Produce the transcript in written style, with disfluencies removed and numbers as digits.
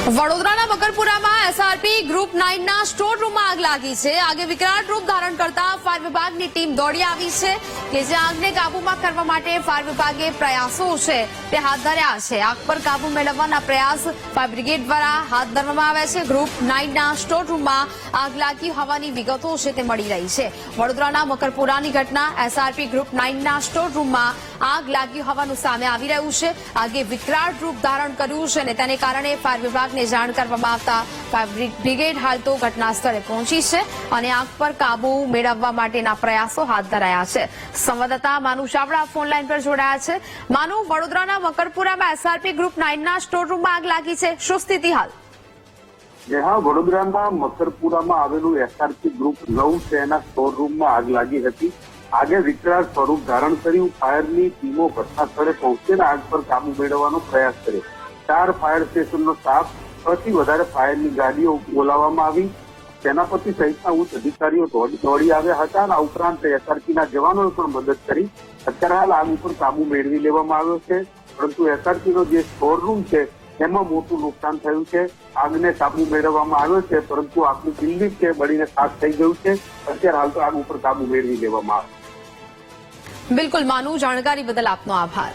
વડોદરાના મકરપુરામાં SRP group 9 ના store રૂમમાં આગ લાગી છે. આગે વિકરાળ રૂપ ધારણ કરતા ફાયર વિભાગની ટીમ દોડી આવી છે કે જે આગને કાબૂમાં કરવા માટે ફાયર વિભાગે પ્રયાસો છે તે હાથ ધર્યા છે. આગ પર કાબુ મેળવવાના પ્રયાસ ફાયર બ્રિગેડ દ્વારા હાથ ધરવામાં આવ્યા છે. ગ્રુપ 9 ના સ્ટોર રૂમમાં આગ લાગી હોવાની વિગતો છે તે મળી રહી છે. વડોદરાના મકરપુરાની ઘટના એસઆરપી ગ્રુપ 9 ના સ્ટોર રૂમમાં આગ લાગી હોવાનું સામે આવી રહ્યું છે. આગે વિકરાળ રૂપ ધારણ કર્યું છે અને તેને કારણે ફાયર વિભાગને જાણ કરવામાં આવતા ફાયર બ્રિગેડ હાલ તો ઘટના સ્થળે પહોંચી છે અને આગ પર કાબુ મેળવવા માટેના પ્રયાસો હાથ ધરાયા છે. સંવાદદાતા માનુ ચાવડા ફોનલાઈન પર જોડાયા છે. માનુ, વડોદરાના મકરપુરામાં એસઆરપી ગ્રુપ 9 ના સ્ટોર રૂમમાં આગ લાગી છે, શું સ્થિતિ હાલ? હા, વડોદરાના મકરપુરામાં આવેલું એસઆરપી ગ્રુપ 9 તેના સ્ટોર રૂમમાં આગ લાગી હતી. આગે વિકરાળ સ્વરૂપ ધારણ કર્યું. ફાયરની ટીમો ઘટના સ્થળે પહોંચીને આગ પર કાબુ મેળવવાનો પ્રયાસ કર્યો. 4 ફાયર સ્ટેશનનો સ્ટાફ, 6 થી વધારે ફાયરની ગાડીઓ બોલાવવામાં આવી. સેનાપતિ સહિતના ઉચ્ચ અધિકારીઓ દોડી આવ્યા હતા અને આ ઉપરાંત એસઆરપીના જવાનોએ પણ મદદ કરી. અત્યારે હાલ આગ ઉપર કાબુ મેળવી લેવામાં આવ્યો છે, પરંતુ એસઆરપીનો જે સ્ટોર રૂમ છે એમાં મોટું નુકસાન થયું છે. આગને કાબુ મેળવવામાં આવ્યો છે, પરંતુ આખું બિલ્ડિંગ છે બળીને ખાક થઈ ગયું છે. અત્યારે હાલ તો આગ ઉપર કાબુ મેળવી લેવામાં આવ્યો. બિલકુલ માનુ, જાણકારી બદલ આપનો આભાર.